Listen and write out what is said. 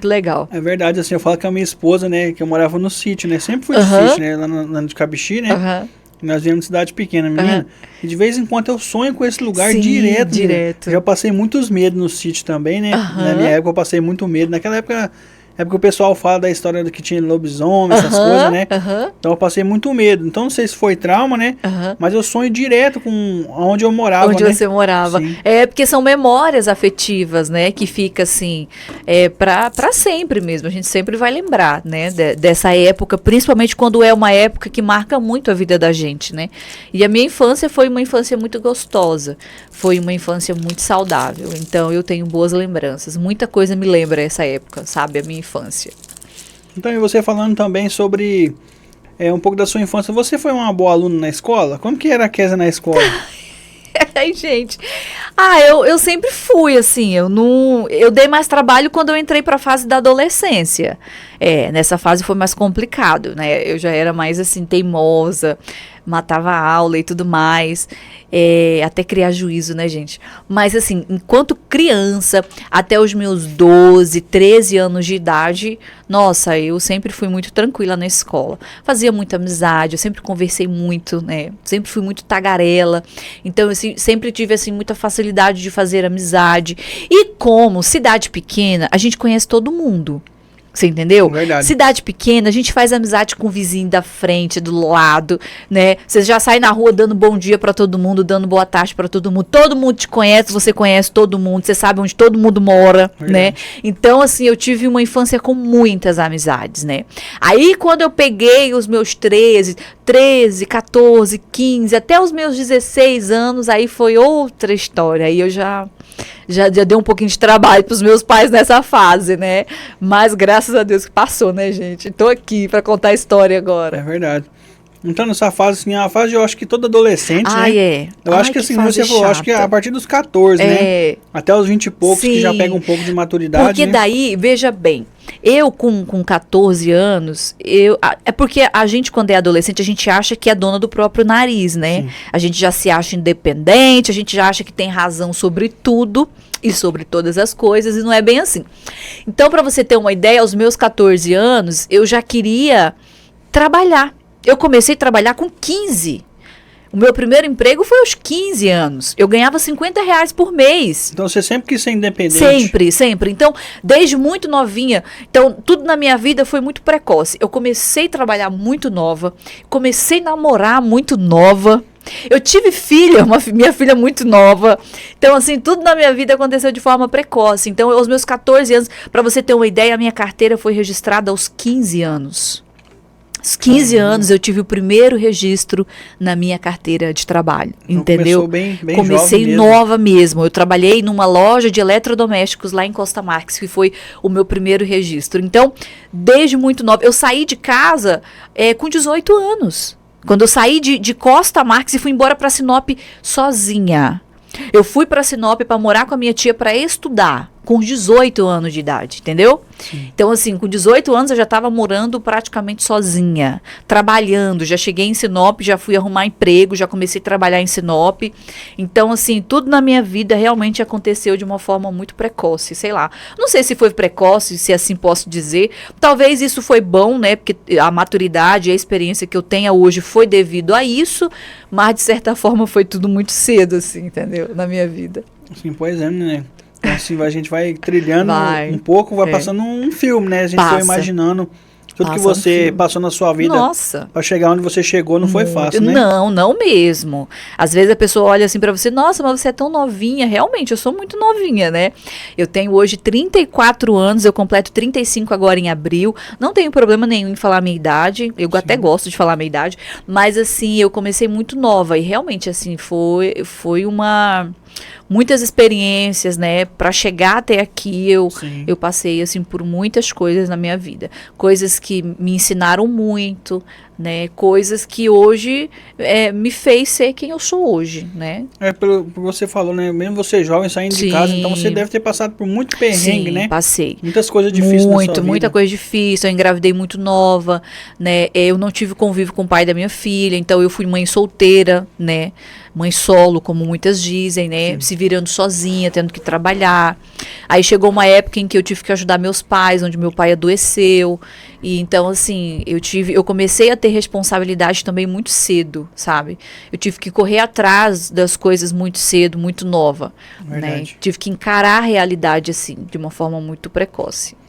Legal. É verdade, assim, eu falo com a minha esposa, né, que eu morava no sítio, né, sempre fui de sítio, né, lá de Cabixi, né, nós viemos de cidade pequena, menina, e de vez em quando eu sonho com esse lugar. Sim, direto. direto. Já passei muitos medos no sítio também, né, na minha época eu passei muito medo, naquela época o pessoal fala da história do que tinha lobisomem, essas coisas, né? Então eu passei muito medo. Então não sei se foi trauma, né? Mas eu sonho direto com onde eu morava, onde né? você morava. Sim. É, porque são memórias afetivas, né? Que fica assim, pra sempre mesmo. A gente sempre vai lembrar, né? Dessa época, principalmente quando é uma época que marca muito a vida da gente, né? E a minha infância foi uma infância muito gostosa. Foi uma infância muito saudável. Então eu tenho boas lembranças. Muita coisa me lembra essa época, sabe? A minha infância. Então, e você falando também sobre um pouco da sua infância, você foi uma boa aluna na escola? Como que era a Kézia na escola? Ai, gente. Eu sempre fui, assim, eu dei mais trabalho quando eu entrei para a fase da adolescência. Nessa fase foi mais complicado, né? Eu já era mais, assim, teimosa, matava a aula e tudo mais, até criar juízo, né, gente? Mas, assim, enquanto criança, até os meus 12, 13 anos de idade, nossa, eu sempre fui muito tranquila na escola. Fazia muita amizade, eu sempre conversei muito, né? Sempre fui muito tagarela. Então, eu sempre tive, assim, muita facilidade de fazer amizade. E como cidade pequena, a gente conhece todo mundo. Você entendeu? Verdade. Cidade pequena, a gente faz amizade com o vizinho da frente, do lado, né? Você já sai na rua dando bom dia pra todo mundo, dando boa tarde pra todo mundo te conhece, você conhece todo mundo, você sabe onde todo mundo mora, Verdade. né? Então, assim, eu tive uma infância com muitas amizades, né? Aí, quando eu peguei os meus 13, 14, 15, até os meus 16 anos, aí foi outra história. Aí eu já deu um pouquinho de trabalho pros meus pais nessa fase, né? Mas graças a Deus que passou, né, gente? Tô aqui pra contar a história agora. É verdade. Então, nessa fase, assim, a fase eu acho que todo adolescente, né? Eu acho que assim, você falou, acho que a partir dos 14, né? Até os 20 e poucos, que já pega um pouco de maturidade, porque né? daí, veja bem, eu com 14 anos, é porque a gente, quando é adolescente, a gente acha que é dona do próprio nariz, né? Sim. A gente já se acha independente, a gente já acha que tem razão sobre tudo e sobre todas as coisas, e não é bem assim. Então, para você ter uma ideia, aos meus 14 anos, eu já queria trabalhar. Eu comecei a trabalhar com 15. O meu primeiro emprego foi aos 15 anos. Eu ganhava R$50 por mês. Então você sempre quis ser independente? Sempre, sempre. Então, desde muito novinha. Então, tudo na minha vida foi muito precoce. Eu comecei a trabalhar muito nova. Comecei a namorar muito nova. Eu tive filha, minha filha muito nova. Então, assim, tudo na minha vida aconteceu de forma precoce. Então, aos meus 14 anos, para você ter uma ideia, a minha carteira foi registrada aos 15 anos. Aos 15 anos eu tive o primeiro registro na minha carteira de trabalho, então, entendeu? Bem Comecei jovem nova mesmo. Eu trabalhei numa loja de eletrodomésticos lá em Costa Marques, que foi o meu primeiro registro. Então, desde muito nova, eu saí de casa com 18 anos. Quando eu saí de Costa Marques e fui embora para Sinop sozinha. Eu fui para Sinop para morar com a minha tia para estudar, com 18 anos de idade, entendeu? Sim. Então, assim, com 18 anos eu já estava morando praticamente sozinha, trabalhando, já cheguei em Sinop, já fui arrumar emprego, já comecei a trabalhar em Sinop. Então, assim, tudo na minha vida realmente aconteceu de uma forma muito precoce, sei lá. Não sei se foi precoce, se assim posso dizer. Talvez isso foi bom, né? Porque a maturidade, a experiência que eu tenho hoje foi devido a isso, mas de certa forma foi tudo muito cedo, assim, entendeu? Na minha vida. Sim, pois é, né? Então, assim, a gente vai trilhando um pouco, vai passando um filme, né? A gente foi imaginando tudo que você passou na sua vida. Nossa. Pra chegar onde você chegou, não foi fácil, né? Não mesmo. Às vezes a pessoa olha assim pra você, nossa, mas você é tão novinha. Realmente, eu sou muito novinha, né? Eu tenho hoje 34 anos, eu completo 35 agora em abril. Não tenho problema nenhum em falar a minha idade. Eu até gosto de falar a minha idade. Mas, assim, eu comecei muito nova. E realmente, assim, foi muitas experiências, né? Para chegar até aqui, eu passei, assim, por muitas coisas na minha vida. Coisas que me ensinaram muito, né? Coisas que hoje me fez ser quem eu sou hoje, né? Pelo que você falou, né? Mesmo você jovem, saindo de casa, então você deve ter passado por muito perrengue, né? Passei. Muitas coisas difíceis na sua vida. Muita coisa difícil. Eu engravidei muito nova, né? Eu não tive convívio com o pai da minha filha, então eu fui mãe solteira, né? mãe solo, como muitas dizem, né? Se virando sozinha, tendo que trabalhar. Aí chegou uma época em que eu tive que ajudar meus pais, onde meu pai adoeceu. E então, assim, eu comecei a ter responsabilidade também muito cedo, sabe? Eu tive que correr atrás das coisas muito cedo, muito nova, né? Tive que encarar a realidade, assim, de uma forma muito precoce.